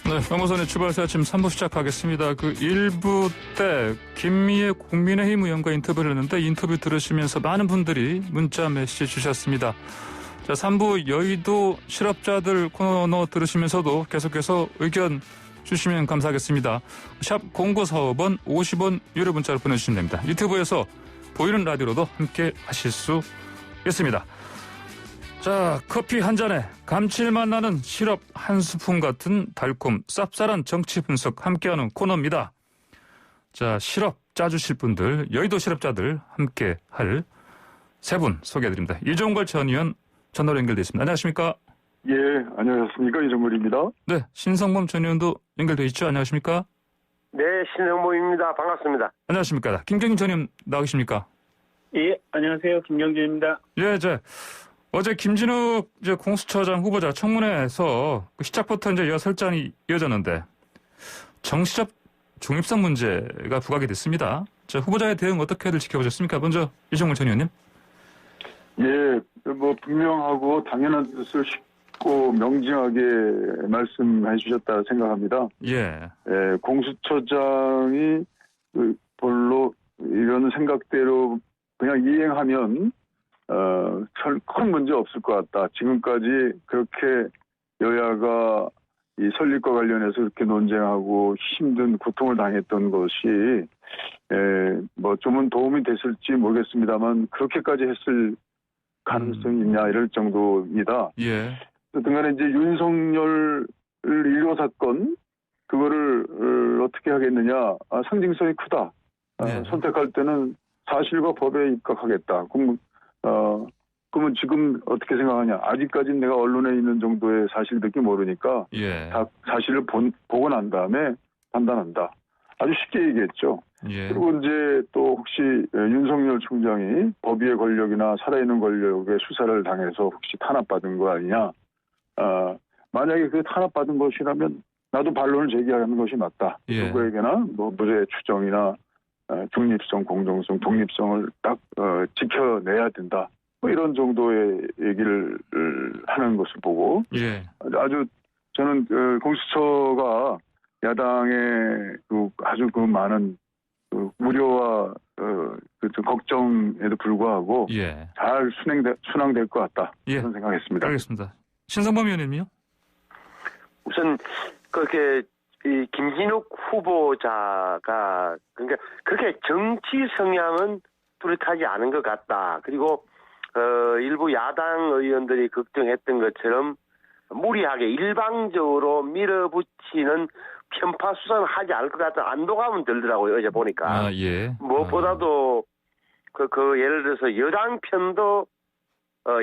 네, 강호선의 주발사 아침 3부 시작하겠습니다. 1부 때 김미애 국민의힘 의원과 인터뷰를 했는데 인터뷰 들으시면서 많은 분들이 문자 메시지 주셨습니다. 자, 3부 여의도 실업자들 코너 들으시면서도 계속해서 의견 주시면 감사하겠습니다. 샵 0945번 50원 유료 문자로 보내주시면 됩니다. 유튜브에서 보이는 라디오로도 함께 하실 수 있습니다. 자, 커피 한 잔에 감칠맛 나는 시럽 한 스푼 같은 달콤 쌉쌀한 정치 분석 함께하는 코너입니다. 자, 시럽 짜주실 분들, 여의도 실업자들 함께 할 세 분 소개해드립니다. 이종걸 전 의원 전화로 연결되어 있습니다. 안녕하십니까? 예, 안녕하십니까? 이종걸입니다. 네, 신성범 전 의원도 연결되어 있죠? 안녕하십니까? 네, 신성범입니다. 반갑습니다. 안녕하십니까? 김경진 전 의원 나오십니까? 예, 안녕하세요. 김경진입니다. 예, 어제 김진욱 공수처장 후보자 청문회에서 시작부터 설전이 이어졌는데 정치적 중립성 문제가 부각이 됐습니다. 후보자의 대응 어떻게들 지켜보셨습니까? 먼저 이종걸 전 의원님. 예, 분명하고 당연한 뜻을 쉽고 명징하게 말씀해 주셨다 생각합니다. 예. 예, 공수처장이 별로 이런 생각대로 그냥 이행하면 큰 문제 없을 것 같다. 지금까지 그렇게 여야가 이 설립과 관련해서 그렇게 논쟁하고 힘든 고통을 당했던 것이 좀은 도움이 됐을지 모르겠습니다만 그렇게까지 했을 가능성이 있냐 이럴 정도입니다. 예. 어쨌든 간에 이제 윤석열 1호 사건 그거를 어떻게 하겠느냐. 상징성이 크다. 네. 선택할 때는 사실과 법에 입각하겠다. 그러면 지금 어떻게 생각하냐. 아직까지는 내가 언론에 있는 정도의 사실밖에 모르니까 예. 다 사실을 보고 난 다음에 판단한다. 아주 쉽게 얘기했죠. 예. 그리고 이제 또 혹시 윤석열 총장이 법위의 권력이나 살아있는 권력의 수사를 당해서 혹시 탄압받은 거 아니냐. 만약에 그 탄압받은 것이라면 나도 반론을 제기하는 것이 맞다. 예. 누구에게나 무죄 추정이나 중립성, 공정성, 독립성을 딱 지켜내야 된다. 이런 정도의 얘기를 하는 것을 보고 예. 아주 저는 공수처가 야당의 아주 많은 우려와 걱정에도 불구하고 예. 잘 순항될 것 같다. 예. 그런 생각했습니다. 알겠습니다. 신성범 의원님요? 우선 그렇게 이 김진욱 후보자가 그러니까 그렇게 정치 성향은 뚜렷하지 않은 것 같다. 그리고 일부 야당 의원들이 걱정했던 것처럼 무리하게 일방적으로 밀어붙이는 편파 수사는 하지 않을 것 같은 안도감은 들더라고요. 어제 보니까. 예. 무엇보다도 예를 들어서 여당 편도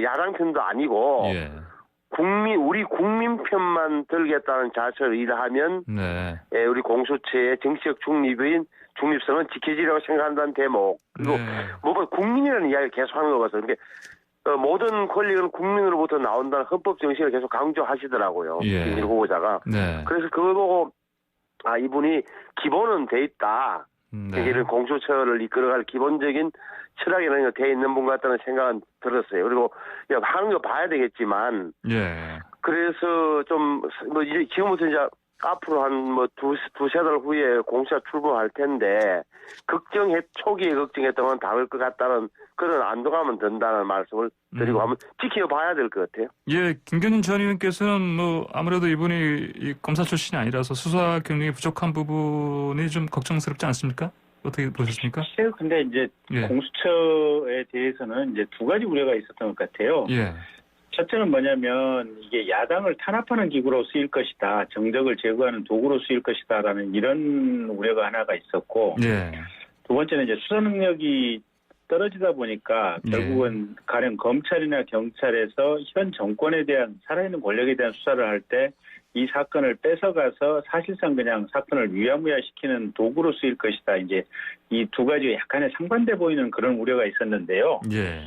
야당 편도 아니고 예. 우리 국민 편만 들겠다는 자세로 일하면 네. 우리 공수처의 정치적 중립성은 지켜지려고 생각한다는 대목. 그리고 네. 무엇보다 국민이라는 이야기를 계속하는 것 같아서 그러니까 모든 권력은 국민으로부터 나온다는 헌법 정신을 계속 강조하시더라고요. 예. 김진욱 후보자가. 네. 그래서 그걸 보고 이분이 기본은 돼 있다. 네. 이런 공수처를 이끌어갈 기본적인 철학이라는 게 돼 있는 분 같다는 생각은 들었어요. 그리고 하는 거 봐야 되겠지만 예. 그래서 좀 이제 지금부터 이제 앞으로 한 두세 달 후에 공수처 출범할 텐데 초기에 걱정했던 건 다를 것 같다는 그런 안도감은 든다는 말씀을 드리고 한번 지켜봐야 될 것 같아요. 예, 김경진 전 의원께서는 아무래도 이분이 이 검사 출신이 아니라서 수사 경력이 부족한 부분이 좀 걱정스럽지 않습니까? 어떻게 보셨습니까? 글쎄요, 근데 이제 예. 공수처에 대해서는 이제 두 가지 우려가 있었던 것 같아요. 예. 첫째는 뭐냐면 이게 야당을 탄압하는 기구로 쓰일 것이다. 정적을 제거하는 도구로 쓰일 것이다라는 이런 우려가 하나가 있었고 예. 두 번째는 이제 수사 능력이 떨어지다 보니까 결국은 가령 검찰이나 경찰에서 현 정권에 대한 살아있는 권력에 대한 수사를 할 때 이 사건을 뺏어가서 사실상 그냥 사건을 위야무야시키는 도구로 쓰일 것이다. 이제 이 두 가지 약간의 상반돼 보이는 그런 우려가 있었는데요. 예.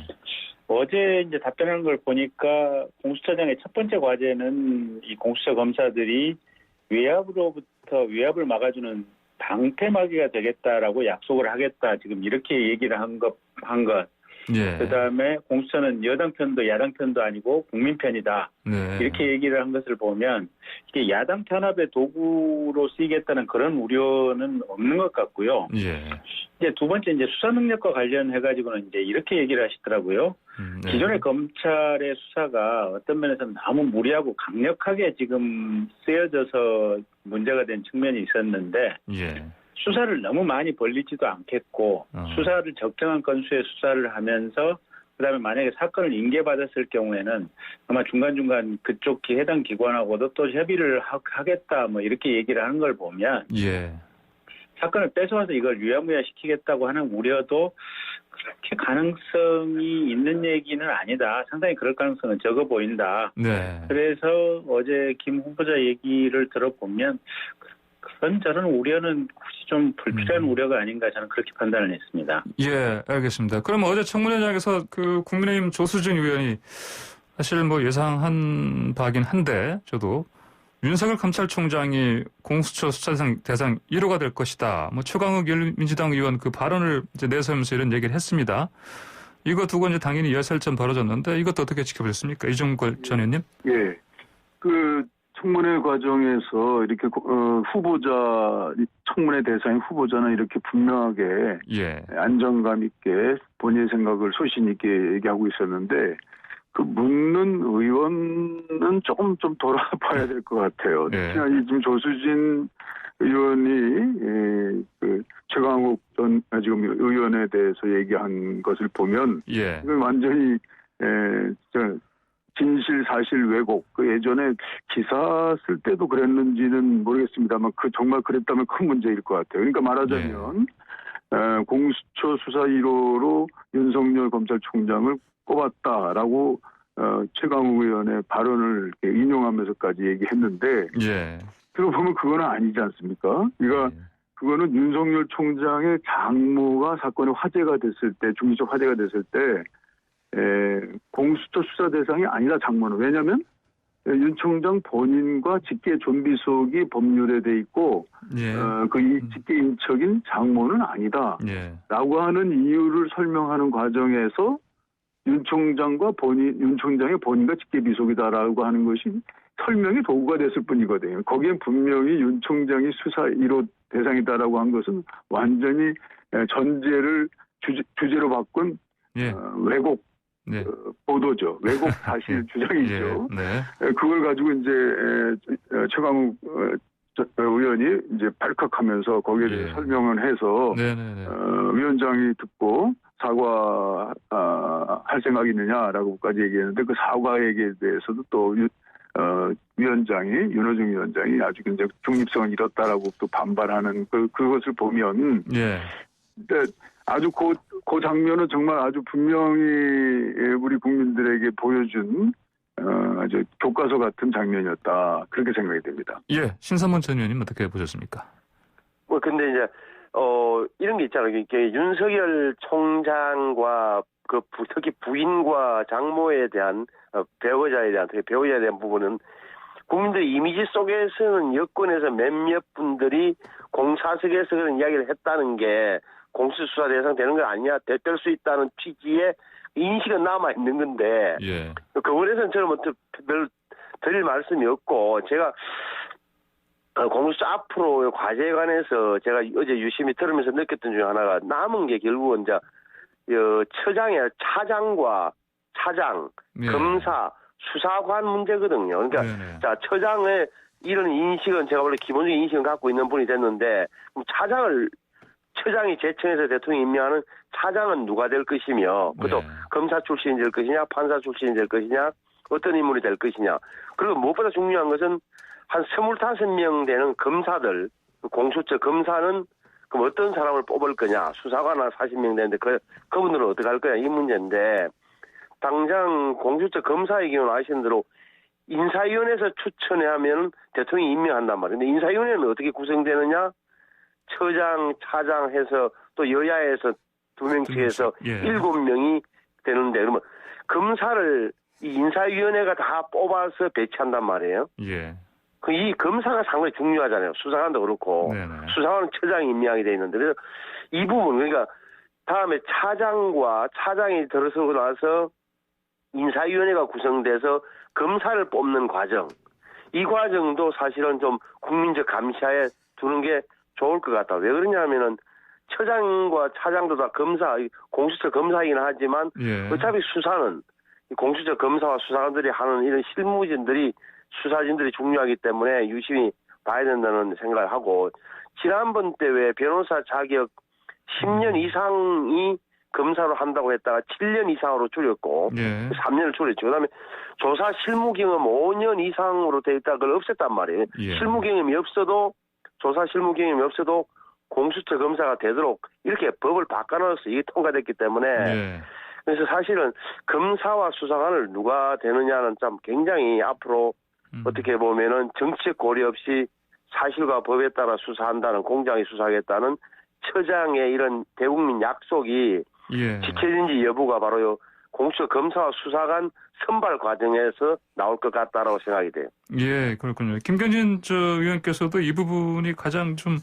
어제 이제 답변하는 걸 보니까 공수처장의 첫 번째 과제는 이 공수처 검사들이 외압을 막아주는 방패막이가 되겠다라고 약속을 하겠다. 지금 이렇게 얘기를 한 것. 예. 그다음에 공수처는 여당 편도 야당 편도 아니고 국민 편이다. 네. 이렇게 얘기를 한 것을 보면 이게 야당 탄압의 도구로 쓰이겠다는 그런 우려는 없는 것 같고요. 예. 이제 두 번째 이제 수사 능력과 관련해 가지고는 이제 이렇게 얘기를 하시더라고요. 네. 기존의 검찰의 수사가 어떤 면에서는 너무 무리하고 강력하게 지금 쓰여져서 문제가 된 측면이 있었는데 예. 수사를 너무 많이 벌리지도 않겠고 수사를 적정한 건수의 수사를 하면서 그다음에 만약에 사건을 인계받았을 경우에는 아마 중간중간 그쪽 해당 기관하고도 또 협의를 하겠다 뭐 이렇게 얘기를 하는 걸 보면 예. 사건을 뺏어와서 이걸 유야무야 시키겠다고 하는 우려도 그렇게 가능성이 있는 얘기는 아니다. 상당히 그럴 가능성은 적어 보인다. 네. 그래서 어제 김 후보자 얘기를 들어보면 그런저런 우려는 혹시 좀 불필요한 우려가 아닌가 저는 그렇게 판단을 했습니다. 예, 알겠습니다. 그럼 어제 청문회장에서 그 국민의힘 조수진 의원이 사실 뭐 예상한 바긴 한데 저도 윤석열 검찰총장이 공수처 수사 대상 1호가 될 것이다. 뭐 최강욱 열린민주당 의원 그 발언을 이제 내세우면서 이런 얘기를 했습니다. 이거 두고 이제 당연히 열살점 벌어졌는데 이것도 어떻게 지켜보셨습니까? 이종걸 전 의원님? 예. 그 청문회 과정에서 이렇게 후보자 청문회 대상인 후보자는 이렇게 분명하게 예. 안정감 있게 본인의 생각을 소신 있게 얘기하고 있었는데 그 묻는 의원은 조금 좀 돌아봐야 될 것 같아요. 예. 특히나 이 지금 조수진 의원이 그 최강욱 전 지금 의원에 대해서 얘기한 것을 보면 예. 이건 완전히 진실 사실 왜곡. 그 예전에 기사 쓸 때도 그랬는지는 모르겠습니다만 그 정말 그랬다면 큰 문제일 것 같아요. 그러니까 말하자면 공수처 수사 1호로 윤석열 검찰총장을 꼽았다라고 최강욱 의원의 발언을 이렇게 인용하면서까지 얘기했는데 예. 들어보면 그거는 아니지 않습니까? 그러니까 그거는 윤석열 총장의 장모가 사건의 화제가 됐을 때 중리적 화제가 됐을 때 공수처 수사 대상이 아니다 장모는. 왜냐하면 윤 총장 본인과 직계 좀비속이 법률에 돼 있고 예. 그 직계 인척인 장모는 아니다. 예. 라고 하는 이유를 설명하는 과정에서 윤 총장의 본인과 직계 비속이다라고 하는 것이 설명의 도구가 됐을 뿐이거든요. 거기엔 분명히 윤 총장이 수사 1호 대상이다라고 한 것은 완전히 전제를 주제로 바꾼 예. 왜곡 네. 보도죠. 왜곡 사실 주장이죠. 예. 네. 그걸 가지고 이제 최강욱 의원이 이제 발칵하면서 거기에 대해서 설명을 해서 위원장이 듣고 사과할 생각이 있느냐라고까지 얘기했는데 그 사과 얘기에 대해서도 또 위원장이 윤호중 위원장이 아주 굉장히 중립성을 잃었다라고 또 반발하는 그것을 보면 근데 아주 그 장면은 정말 아주 분명히 우리 국민들에게 보여준 아주 교과서 같은 장면이었다 그렇게 생각이 됩니다. 예, 신삼원 전 의원님 어떻게 보셨습니까? 뭐 근데 이제 이런 게 있잖아요. 이게 윤석열 총장과 그 특히 부인과 장모에 대한 배우자에 대한 부분은 국민들 이미지 속에서는 여권에서 몇몇 분들이 공사석에서 그런 이야기를 했다는 게 공수수사 대상 되는 거 아니냐, 될 수 있다는 취지의 인식은 남아 있는 건데 그 부분에서는 저는 별 드릴 말씀이 없고 제가 공수처 앞으로 과제에 관해서 제가 어제 유심히 들으면서 느꼈던 중에 하나가 남은 게 결국은 이제 처장의 차장과 차장, 검사, 수사관 문제거든요. 그러니까 자 처장의 이런 인식은 제가 원래 기본적인 인식을 갖고 있는 분이 됐는데 그럼 처장이 제청해서 대통령이 임명하는 차장은 누가 될 것이며 그것도 검사 출신이 될 것이냐 판사 출신이 될 것이냐 어떤 인물이 될 것이냐 그리고 무엇보다 중요한 것은 한 25명 되는 검사들 공수처 검사는 그럼 어떤 사람을 뽑을 거냐 수사관 40명 되는데 그분들은 어떻게 할 거냐 이 문제인데 당장 공수처 검사의 경우는 아시는 대로 인사위원회에서 추천해 하면 대통령이 임명한단 말이에요. 근데 인사위원회는 어떻게 구성되느냐 처장, 차장 해서 또 여야에서 2명씩해서 7명이 되는데 그러면 검사를 이 인사위원회가 다 뽑아서 배치한단 말이에요. 이 검사가 상당히 중요하잖아요. 수사관도 그렇고 수사관은 처장이 임명하게 돼 있는데 그래서 이 부분 그러니까 다음에 차장이 들어서고 나서 인사위원회가 구성돼서 검사를 뽑는 과정. 이 과정도 사실은 좀 국민적 감시하에 두는 게 좋을 것 같다. 왜 그러냐면은 처장과 차장도 다 공수처 검사이긴 하지만 예. 어차피 수사는 공수처 검사와 수사관들이 하는 이런 수사진들이 중요하기 때문에 유심히 봐야 된다는 생각을 하고, 지난번 때 왜 변호사 자격 10년 이상이 검사로 한다고 했다가 7년 이상으로 줄였고 예. 3년을 줄였죠. 그다음에 조사 실무 경험 5년 이상으로 돼 있다 그걸 없앴단 말이에요. 예. 조사 실무 경험이 없어도 공수처 검사가 되도록 이렇게 법을 바꿔놔서 이게 통과됐기 때문에 예. 그래서 사실은 검사와 수사관을 누가 되느냐는 참 굉장히 앞으로 어떻게 보면은 정치적 고려 없이 사실과 법에 따라 수사한다는, 공정하게 수사하겠다는 처장의 이런 대국민 약속이 예. 지켜진지 여부가 바로 공수처 검사와 수사관 선발 과정에서 나올 것 같다라고 생각이 돼요. 예, 그렇군요. 김경진 의원께서도 이 부분이 가장 좀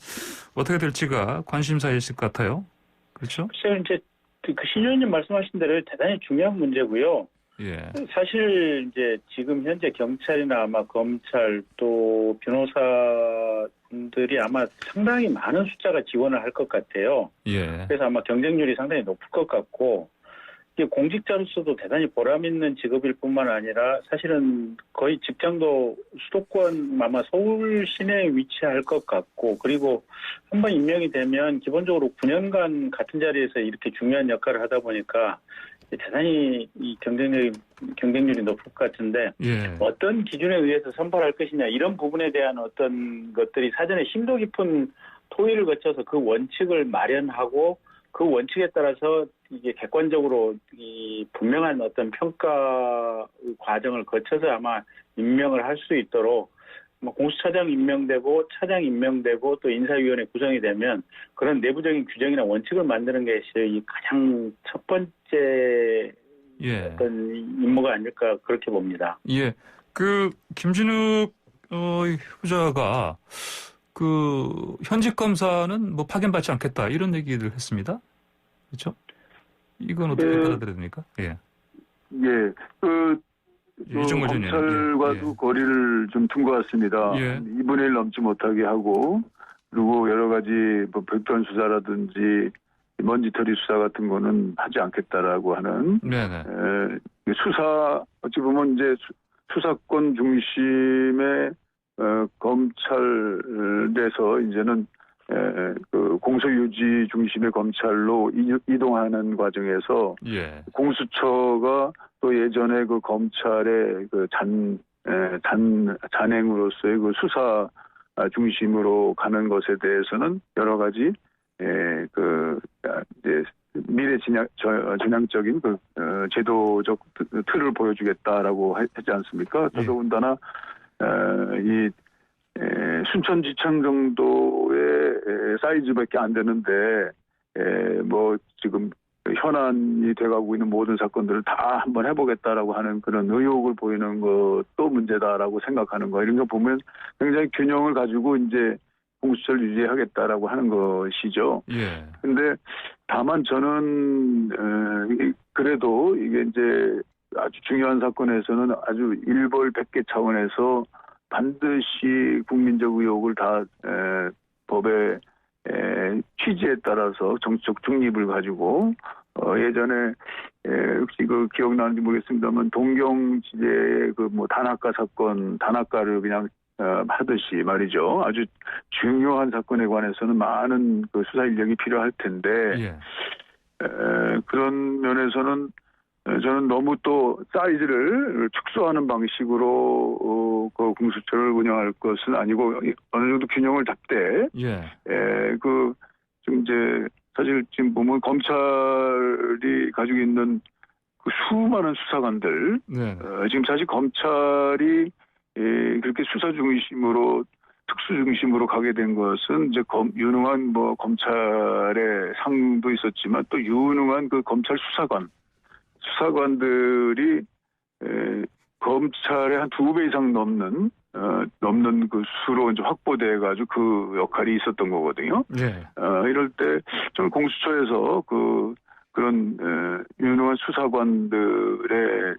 어떻게 될지가 관심사이실 것 같아요. 그렇죠? 글쎄요, 이제 그 신의원님 말씀하신 대로 대단히 중요한 문제고요. 예. 사실 이제 지금 현재 경찰이나 아마 검찰 또 변호사분들이 아마 상당히 많은 숫자가 지원을 할 것 같아요. 예. 그래서 아마 경쟁률이 상당히 높을 것 같고, 이게 공직자로서도 대단히 보람 있는 직업일 뿐만 아니라 사실은 거의 직장도 수도권 아마 서울 시내에 위치할 것 같고, 그리고 한번 임명이 되면 기본적으로 9년간 같은 자리에서 이렇게 중요한 역할을 하다 보니까 대단히 이 경쟁률이 높을 것 같은데, 예. 어떤 기준에 의해서 선발할 것이냐 이런 부분에 대한 어떤 것들이 사전에 심도 깊은 토의를 거쳐서 그 원칙을 마련하고 그 원칙에 따라서 이게 객관적으로 이 분명한 어떤 평가 과정을 거쳐서 아마 임명을 할 수 있도록 공수처장 임명되고 차장 임명되고 또 인사위원회 구성이 되면 그런 내부적인 규정이나 원칙을 만드는 게 가장 첫 번째 예. 어떤 임무가 아닐까 그렇게 봅니다. 예. 그 김진욱 후자가 그 현직 검사는 뭐 파견받지 않겠다 이런 얘기를 했습니다. 그렇죠? 이건 어떻게 받아들여야 됩니까? 예. 예. 유정열 전 의원님. 검찰과도 예. 거리를 좀 둔 것 같습니다. 예. 2분의 1 넘지 못하게 하고, 그리고 여러 가지 뭐 별도한 수사라든지 먼지털이 수사 같은 거는 하지 않겠다라고 하는 네네. 어찌 보면 이제 수사권 중심의 검찰에서 이제는 그 공소유지 중심의 검찰로 이동하는 과정에서 예. 공수처가 또 예전에 그 검찰의 그 잔행으로서의 그 수사 중심으로 가는 것에 대해서는 여러 가지 이제 미래 진양적인 그 제도적 틀을 보여주겠다라고 하지 않습니까? 더더군다나 이 순천지청 정도의 사이즈밖에 안 되는데 뭐 지금 현안이 돼가고 있는 모든 사건들을 다 한번 해보겠다라고 하는 그런 의욕을 보이는 것도 문제다라고 생각하는 거, 이런 거 보면 굉장히 균형을 가지고 이제 공수처를 유지하겠다라고 하는 것이죠. 예. 근데 다만 저는 그래도 이게 이제 아주 중요한 사건에서는 아주 일벌백계 차원에서 반드시 국민적 의혹을 다 법의 취지에 따라서 정치적 중립을 가지고 예전에 혹시 그 기억나는지 모르겠습니다만 동경지대의 그 뭐 단학가 사건, 단학가를 그냥 하듯이 말이죠. 아주 중요한 사건에 관해서는 많은 그 수사 인력이 필요할 텐데 예. 그런 면에서는 저는 너무 또 사이즈를 축소하는 방식으로 그 공수처를 운영할 것은 아니고 어느 정도 균형을 잡되 예. 좀 이제 사실 지금 보면 검찰이 가지고 있는 그 수많은 수사관들 네. 지금 사실 검찰이 그렇게 수사 중심으로 특수 중심으로 가게 된 것은 이제 유능한 뭐 검찰의 상도 있었지만 또 유능한 그 검찰 수사관들이 검찰의 한 2배 이상 넘는 그 수로 이제 확보돼가지고 그 역할이 있었던 거거든요. 예. 이럴 때 저는 공수처에서 그런 유능한 수사관들의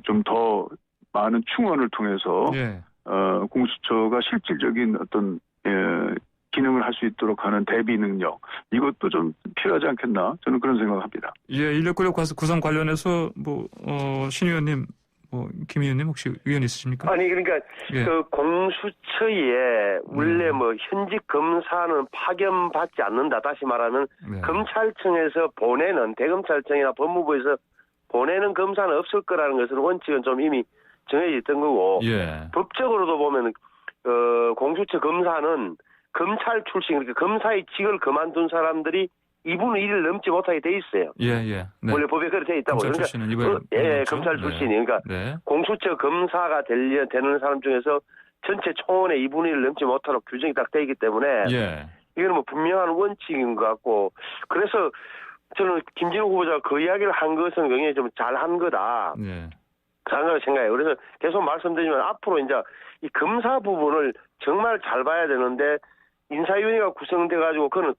좀 더 많은 충원을 통해서 예. 공수처가 실질적인 어떤 기능을 할 수 있도록 하는 대비 능력 이것도 좀 필요하지 않겠나 저는 그런 생각합니다. 예, 인력구력 구성 관련해서 신 의원님, 김 의원님 혹시 의견 있으십니까? 아니 그러니까 예. 그 공수처에 원래 뭐 현직 검사는 파견받지 않는다. 다시 말하면 네. 검찰청에서 보내는 대검찰청이나 법무부에서 보내는 검사는 없을 거라는 것은 원칙은 좀 이미 정해져 있던 거고 예. 법적으로도 보면 공수처 검사는 검찰 출신 그러니까 검사의 직을 그만둔 사람들이 2분의 1을 넘지 못하게 돼 있어요. 예, 예. 네. 원래 법에 그렇게 돼 있다고. 검찰 출신은 검찰 출신이. 그러니까 네. 공수처 검사가 되는 사람 중에서 전체 총원의 2분의 1을 넘지 못하도록 규정이 딱 돼 있기 때문에 예. 이거는 뭐 분명한 원칙인 것 같고 그래서 저는 김진우 후보자가 그 이야기를 한 것은 굉장히 좀 잘한 거다. 예. 잘한 생각해요. 그래서 계속 말씀드리면 앞으로 이제 이 검사 부분을 정말 잘 봐야 되는데 인사위원회가 구성돼가지고 그거는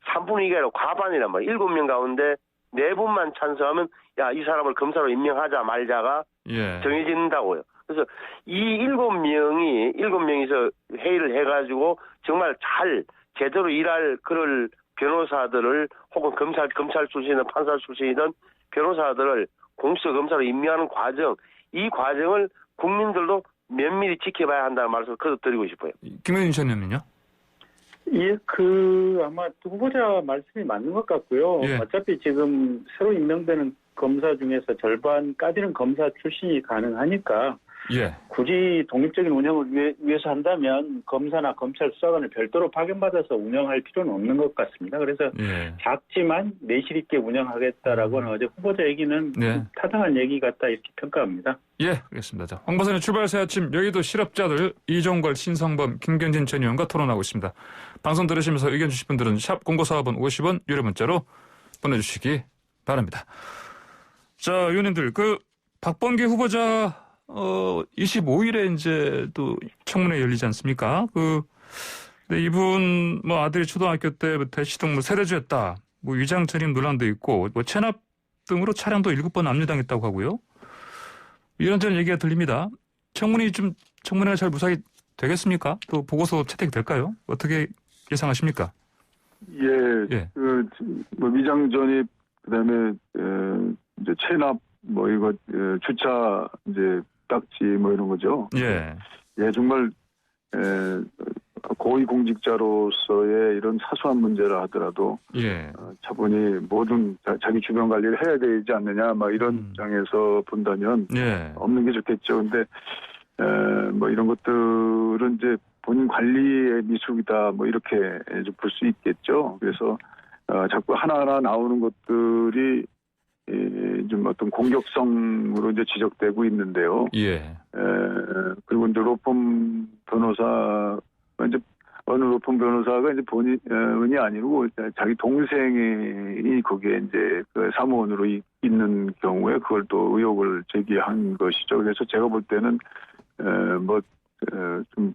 3분의 2가 아니라 과반이란 말이에요. 7명 가운데 4분만 찬성하면 야, 이 사람을 검사로 임명하자 말자가 예. 정해진다고요. 그래서 이 7명이서 회의를 해가지고 정말 잘 제대로 일할 그럴 변호사들을 혹은 검찰 출신이든 판사 출신이든 변호사들을 공수처 검사로 임명하는 과정 이 과정을 국민들도 면밀히 지켜봐야 한다는 말씀을 거듭드리고 싶어요. 김현준 의원님은요? 예, 아마 후보자 말씀이 맞는 것 같고요. 예. 어차피 지금 새로 임명되는 검사 중에서 절반까지는 검사 출신이 가능하니까 예. 굳이 독립적인 운영을 위해서 한다면 검사나 검찰 수사관을 별도로 파견받아서 운영할 필요는 없는 것 같습니다. 그래서 예. 작지만 내실 있게 운영하겠다라고는 어제 후보자 얘기는 네. 타당한 얘기 같다 이렇게 평가합니다. 예, 알겠습니다. 자, 황보선의 출발새 아침 여의도 실업자들 이종걸, 신성범, 김경진 전 의원과 토론하고 있습니다. 방송 들으시면서 의견 주실 분들은 샵 0945번 50원 유료 문자로 보내주시기 바랍니다. 자, 의원님들 박범계 후보자 25일에 이제 또 청문회 열리지 않습니까? 근데 이분 아들이 초등학교 때부터 시동물 세대주였다. 위장 전입 논란도 있고 체납 등으로 차량도 7번 압류당했다고 하고요. 이런저런 얘기가 들립니다. 청문회가 잘 무사히 되겠습니까? 또 보고서 채택될까요? 어떻게 예상하십니까? 예. 위장 전입 그다음에 이제 체납 이거 주차 이제 딱지 이런 거죠. 예. 예, 정말 고위 공직자로서의 이런 사소한 문제라 하더라도 예. 차분히 모든 자기 주변 관리를 해야 되지 않느냐 이런 입장에서 본다면 예. 없는 게 좋겠죠. 근데 이런 것들은 이제 본인 관리의 미숙이다 이렇게 볼 수 있겠죠. 그래서 자꾸 하나하나 나오는 것들이 좀 어떤 공격성으로 이제 지적되고 있는데요. 예. 그리고 이제 로펌 변호사 이제 어느 로펌 변호사가 이제 본인이 아니고 자기 동생이 거기에 이제 그 사무원으로 있는 경우에 그걸 또 의혹을 제기한 것이죠. 그래서 제가 볼 때는 좀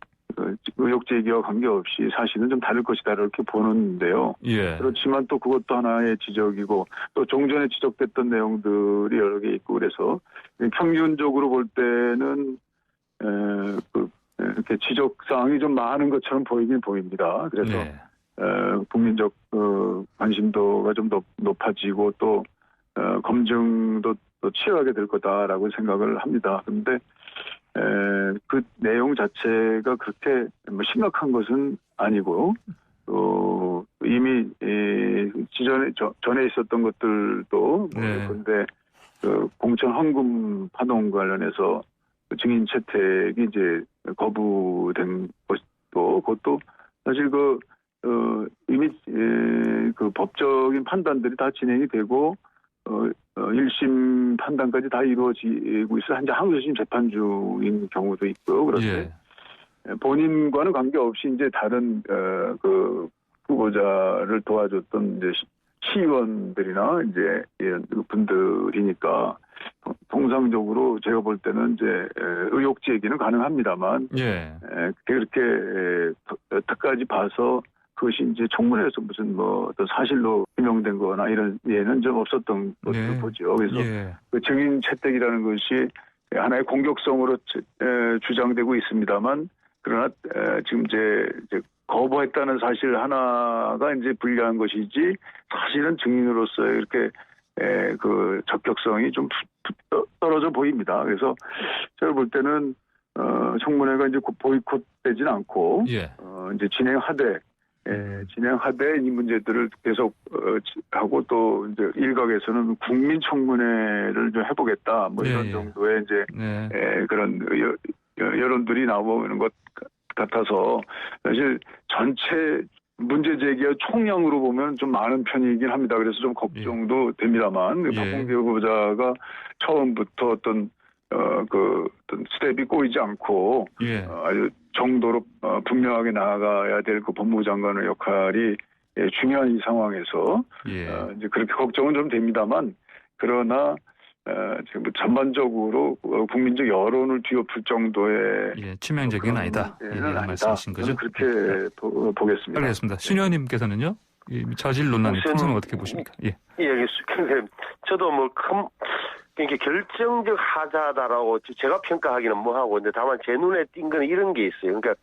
의혹 제기와 관계없이 사실은 좀 다를 것이다 이렇게 보는데요. 예. 그렇지만 또 그것도 하나의 지적이고 또 종전에 지적됐던 내용들이 여러 개 있고 그래서 평균적으로 볼 때는 이렇게 지적 사항이 좀 많은 것처럼 보이긴 보입니다. 그래서 네. 국민적 관심도가 좀 높아지고 또 검증도 또 치열하게 될 거다라고 생각을 합니다. 그런데 그 내용 자체가 그렇게 심각한 것은 아니고 이미 전에 있었던 것들도 네. 그런데 공천 헌금 파동 관련해서 증인 채택이 이제 거부된 것도 그것도 사실 이미 그 법적인 판단들이 다 진행이 되고 1심 판단까지 다 이루어지고 있어 현재 항소심 재판 중인 경우도 있고요. 그런데 본인과는 관계없이 이제 다른 그 후보자를 도와줬던 이제 시의원들이나 이제 분들이니까 통상적으로 제가 볼 때는 이제 의혹 제기는 가능합니다만 예. 그렇게 여태까지 봐서 그것이 이제 청문회에서 무슨 뭐 어떤 사실로 규명된 거나 이런 예는 좀 없었던 것으로 네. 보죠. 그래서 예. 그 증인 채택이라는 것이 하나의 공격성으로 주장되고 있습니다만 그러나 지금 이제 거부했다는 사실 하나가 이제 불리한 것이지 사실은 증인으로서의 이렇게 그 적격성이 좀 떨어져 보입니다. 그래서 제가 볼 때는 청문회가 이제 보이콧되지는 않고 예. 이제 진행하되 이 문제들을 계속 하고 또 이제 일각에서는 국민 청문회를 좀 해보겠다 뭐 이런 예. 정도의 이제 네. 그런 여론들이 나오는 것 같아서 사실 전체 문제 제기의 총량으로 보면 좀 많은 편이긴 합니다. 그래서 좀 걱정도 됩니다만 박범계 후보자가 처음부터 어떤 스텝이 꼬이지 않고 예. 아주 정도로 분명하게 나아가야 될 그 법무부 장관의 역할이 중요한 이 상황에서 예. 이제 그렇게 걱정은 좀 됩니다만 그러나 지금 전반적으로 국민적 여론을 뒤엎을 정도의 예. 치명적인 아니다. 예, 이런 말씀이신 거죠? 저는 그렇게 보겠습니다. 알겠습니다. 신 의원님께서는요? 이 저질 논란의 무슨- 풍성을 어떻게 보십니까? 예. 예, 알겠습니다. 저도 뭐 이게 결정적 하자다라고 제가 평가하기는 뭐하고 근데 다만 제 눈에 띈 건 이런 게 있어요. 그러니까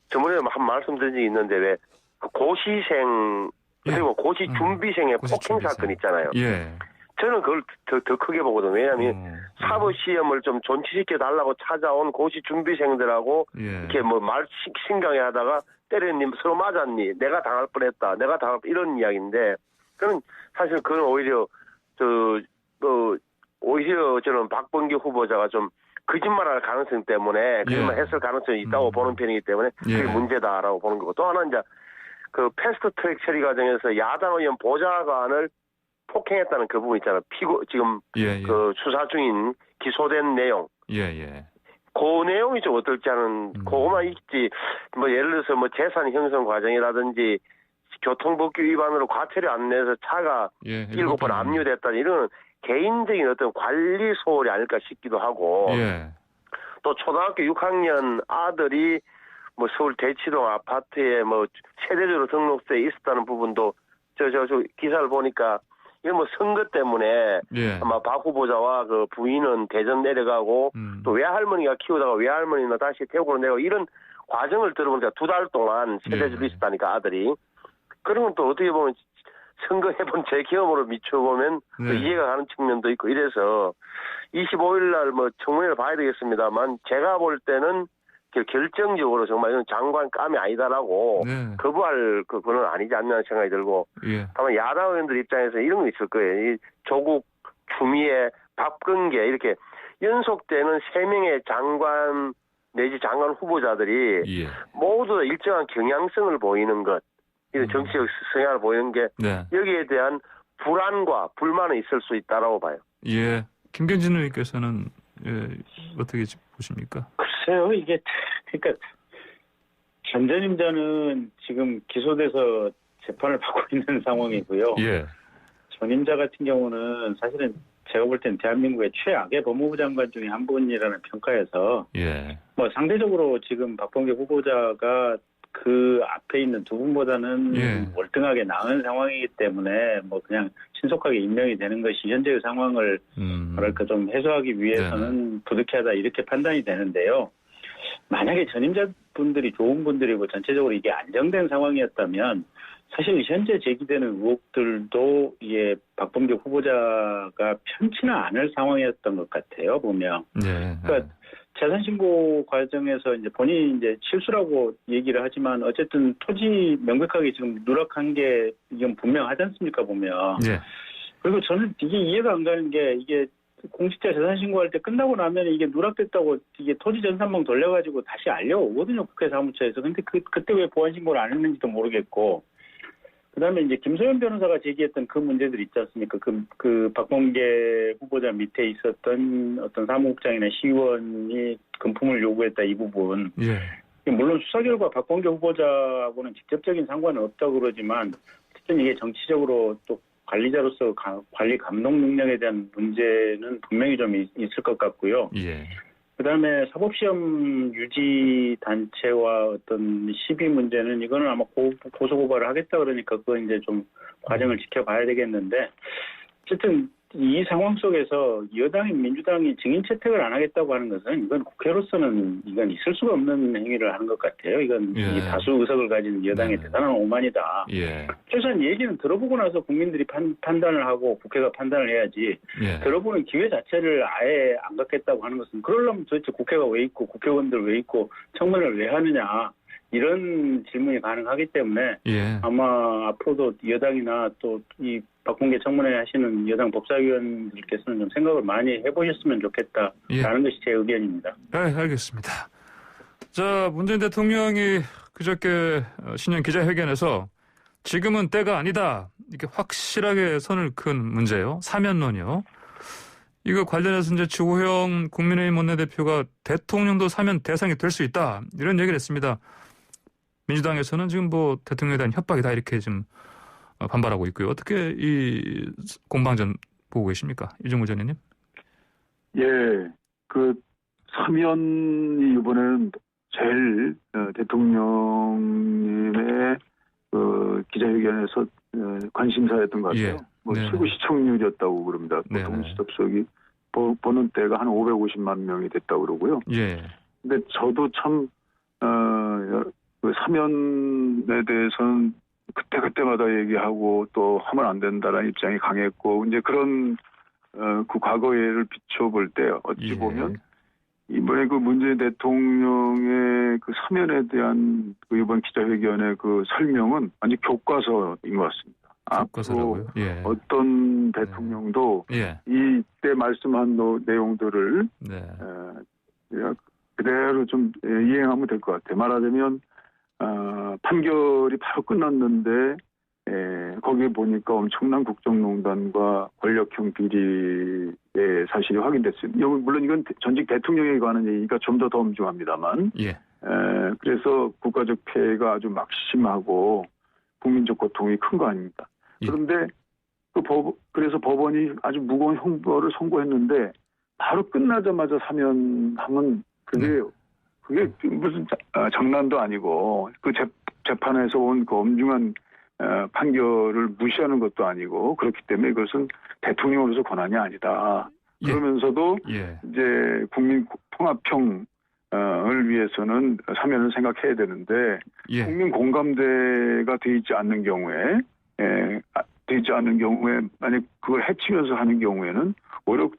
저번에 한 말씀드린 적이 있는데 왜 그 고시생 그리고 고시 준비생의 고시 폭행 준비생. 사건 있잖아요. 예. 저는 그걸 더 크게 보거든요. 왜냐하면 사법 시험을 좀 존치시켜 달라고 찾아온 고시 준비생들하고 예. 이렇게 뭐 말 신강해 하다가 때렸니 서로 맞았니 내가 당할 뻔했다 내가 당할 이런 이야기인데 그는 사실 그건 오히려 오히려 저는 박범계 후보자가 좀 거짓말할 가능성 때문에 거짓말 했을 가능성이 있다고 보는 편이기 때문에 그게 문제다라고 보는 거고 또 하나 이제 그 패스트 트랙 처리 과정에서 야당 의원 보좌관을 폭행했다는 그 부분 있잖아요. 지금 그 수사 중인 기소된 내용. 예. 그 내용이 좀 어떨지 하는 그거만 있지. 뭐 예를 들어서 뭐 재산 형성 과정이라든지 교통법규 위반으로 과태료 안 내서 차가 7번 압류됐다 이런 개인적인 어떤 관리 소홀이 아닐까 싶기도 하고. 예. 또 초등학교 6학년 아들이 뭐 서울 대치동 아파트에 뭐 세대적으로 등록돼 있었다는 부분도 저 기사를 보니까 이건 뭐 선거 때문에 아마 박 후보자와 그 부인은 대전 내려가고 또 외할머니가 키우다가 외할머니는 다시 태국으로 내고 이런 과정을 들어보니까 2달 동안 세대적으로 있었다니까 아들이. 그런 건 또 어떻게 보면 선거해본 제 경험으로 미쳐보면 또 이해가 가는 측면도 있고 이래서 25일 날 뭐 청문회를 봐야 되겠습니다만 제가 볼 때는 결정적으로 정말 이건 장관 깜이 아니다라고 거부할 그거는 아니지 않나 생각이 들고 다만 야당 의원들 입장에서 이런 거 있을 거예요. 이 조국, 추미애, 박근계 이렇게 연속되는 3명의 장관 내지 장관 후보자들이 모두 일정한 경향성을 보이는 것 이런 정치적 성향을 보이는 게 여기에 대한 불안과 불만은 있을 수 있다라고 봐요. 예. 김경진 의원께서는 어떻게 보십니까? 글쎄요, 이게 그러니까 전 임자는 지금 기소돼서 재판을 받고 있는 상황이고요. 전 임자 같은 경우는 사실은 제가 볼 땐 대한민국의 최악의 법무부 장관 중에 한 분이라는 평가에서 뭐 상대적으로 지금 박범계 후보자가 그 앞에 있는 두 분보다는 월등하게 나은 상황이기 때문에 뭐 그냥 신속하게 임명이 되는 것이 현재의 상황을 뭐랄까 좀 해소하기 위해서는 부득이하다 이렇게 판단이 되는데요. 만약에 전임자분들이 좋은 분들이고 전체적으로 이게 안정된 상황이었다면 사실 현재 제기되는 의혹들도 이게 박범계 후보자가 편치는 않을 상황이었던 것 같아요. 보면. 그러니까 재산 신고 과정에서 이제 본인이 이제 실수라고 얘기를 하지만 어쨌든 토지 명백하게 지금 누락한 게 이건 분명하지 않습니까 보면. 그리고 저는 이게 이해가 안 가는 게 이게 공직자 재산 신고할 때 끝나고 나면 이게 누락됐다고 이게 토지 전산망 돌려가지고 다시 알려오거든요 국회 사무처에서. 근데 그때 왜 보안 신고를 안 했는지도 모르겠고. 그다음에 이제 김소연 변호사가 제기했던 그 문제들 있지 않습니까? 그 박범계 후보자 밑에 있었던 어떤 사무국장이나 시의원이 금품을 요구했다 이 부분. 물론 수사 결과 박범계 후보자하고는 직접적인 상관은 없다고 그러지만 어쨌든 이게 정치적으로 또 관리자로서 관리 감독 능력에 대한 문제는 분명히 좀 있을 것 같고요. 예. 그다음에 사법시험 유지 단체와 어떤 시비 문제는 이거는 아마 고소고발을 하겠다 그러니까 그건 이제 좀 과정을 지켜봐야 되겠는데 어쨌든 이 상황 속에서 여당인 민주당이 증인 채택을 안 하겠다고 하는 것은 이건 국회로서는 이건 있을 수가 없는 행위를 하는 것 같아요. 이건 예. 이 다수 의석을 가진 여당의 대단한 오만이다. 예. 최소한 얘기는 들어보고 나서 국민들이 판단을 하고 국회가 판단을 해야지 예. 들어보는 기회 자체를 아예 안 갖겠다고 하는 것은 그러려면 도대체 국회가 왜 있고 국회의원들 왜 있고 청문회를 왜 하느냐 이런 질문이 가능하기 때문에 예. 아마 앞으로도 여당이나 또 이 박범계 청문회 하시는 여당 법사위원들께서는 좀 생각을 많이 해보셨으면 좋겠다라는 예. 것이 제 의견입니다. 네, 알겠습니다. 자, 문재인 대통령이 그저께 신년 기자회견에서 지금은 때가 아니다. 이렇게 확실하게 선을 그은 문제예요. 사면론이요. 이거 관련해서 이제 주호영 국민의힘 원내대표가 대통령도 사면 대상이 될 수 있다. 이런 얘기를 했습니다. 민주당에서는 지금 뭐 대통령에 대한 협박이다. 이렇게 좀 반발하고 있고요. 어떻게 이 공방전 보고 계십니까? 이종구 전의님? 예, 그 사면이 이번에는 제일 대통령님의 그 기자회견에서 관심사였던 것 같아요. 예. 뭐 네네. 최고 시청률이었다고 그럽니다. 네네. 보통 접속이 보는 때가 한 550만 명이 됐다고 그러고요. 예. 근데 저도 참 그 사면에 대해서는 그때마다 얘기하고 또 하면 안 된다라는 입장이 강했고 이제 그런 그 과거를 비춰볼 때 어찌 예. 보면 이번에 그 문재인 대통령의 그 사면에 대한 그 이번 기자회견의 그 설명은 완전 교과서인 것 같습니다. 교과서라고요? 예. 어떤 대통령도 예. 이때 말씀한 내용들을 네. 그대로 좀 이행하면 될 것 같아요. 말하자면 판결이 바로 끝났는데 거기에 보니까 엄청난 국정농단과 권력형 비리의 사실이 확인됐습니다. 물론 이건 전직 대통령에 관한 얘기가 좀 더 엄중합니다만 예. 그래서 국가적 폐해가 아주 막심하고 국민적 고통이 큰 거 아닙니다. 예. 그런데 그래서 법원이 아주 무거운 형벌을 선고했는데 바로 끝나자마자 사면하면 그게 무슨 장난도 아니고 그 재판에서 온 그 엄중한 판결을 무시하는 것도 아니고 그렇기 때문에 이것은 대통령으로서 권한이 아니다. 예. 그러면서도 예. 이제 국민 통합형을 위해서는 사면을 생각해야 되는데 예. 국민 공감대가 돼 있지 않는 경우에 만약 그걸 해치면서 하는 경우에는 오히려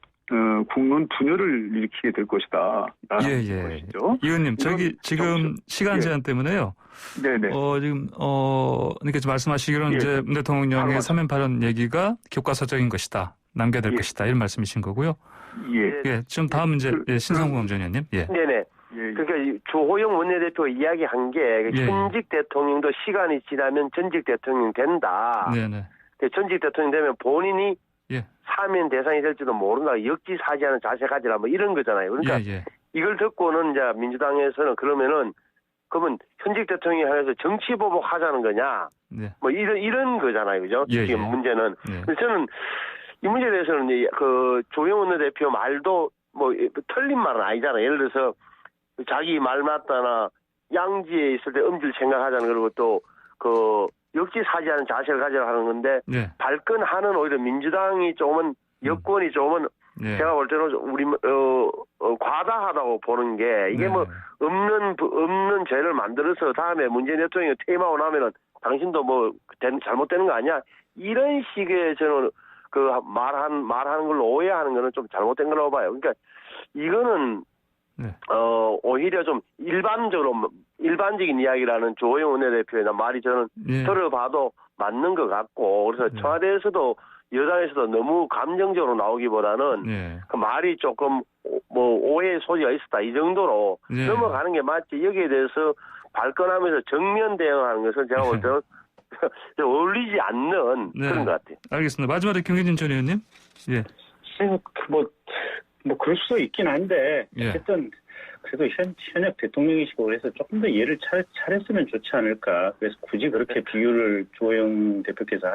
국론 분열을 일으키게 될 것이다. 라는 것이죠. 의원님, 저기 지금 시간 제한 때문에요. 네네. 지금 이렇게 말씀하시기로는 예. 이제 문 대통령의 바로 사면 발언 얘기가 교과서적인 것이다. 남겨야 될 예. 것이다. 이런 말씀이신 거고요. 예. 예. 지금 다음 문제 신상공 전 의원님. 예. 네네. 예. 그러니까 주호영 원내대표가 이야기한 게 예. 현직 대통령도 시간이 지나면 전직 대통령 된다. 네네. 전직 대통령 되면 본인이 예. 사면 대상이 될지도 모른다. 역지사지하는 자세 가지라 뭐 이런 거잖아요. 그러니까 예. 이걸 듣고는 이제 민주당에서는 그러면 현직 대통령이 하면서 정치 보복 하자는 거냐? 네. 뭐 이런 거잖아요. 그죠? 예, 지금 예. 문제는. 예. 그래서 저는 이 문제에 대해서는 그 조영 원내대표 말도 뭐 틀린 말은 아니잖아요. 예를 들어서 자기 말 맞다나 양지에 있을 때 음질 생각하자는 그리고 또 그 역지사지하는 자세를 가져야 하는 건데 네. 발끈하는 오히려 민주당이 조금은 여권이 조금은 네. 제가 볼 때는 우리 과다하다고 보는 게 이게 네. 뭐 없는 죄를 만들어서 다음에 문재인 대통령이 퇴임하고 나면은 당신도 뭐 잘못되는 거 아니야? 이런 식의 저는 그 말하는 걸로 오해하는 거는 좀 잘못된 거라고 봐요. 그러니까 이거는 네. 오히려 좀 일반적인 이야기라는 조호영 원내대표의 말이 저는 예. 들어봐도 맞는 것 같고 그래서 네. 청와대에서도 여당에서도 너무 감정적으로 나오기보다는 네. 그 말이 조금 뭐 오해의 소지가 있었다 이 정도로 네. 넘어가는 게 맞지 여기에 대해서 발끈하면서 정면 대응하는 것은 제가 볼 때는 어울리지 않는 네. 그런 것 같아요. 알겠습니다. 마지막으로 김경진 전 의원님. 예. 뭐 그럴 수도 있긴 한데 예. 어쨌든 그래도 현역 대통령이시고 그래서 조금 더 예를 차렸으면 좋지 않을까. 그래서 굳이 그렇게 비유를 주호영 대표께서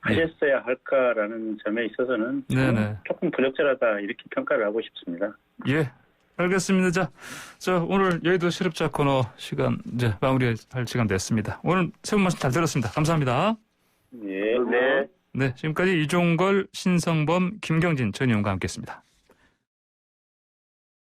하셨어야 할까라는 점에 있어서는 네네. 조금 부적절하다 이렇게 평가를 하고 싶습니다. 예. 알겠습니다. 자, 오늘 여의도 실업자 코너 시간 이제 마무리할 시간 됐습니다. 오늘 새로운 말씀 잘 들었습니다. 감사합니다. 예. 네. 네, 지금까지 이종걸, 신성범, 김경진 전 의원과 함께했습니다.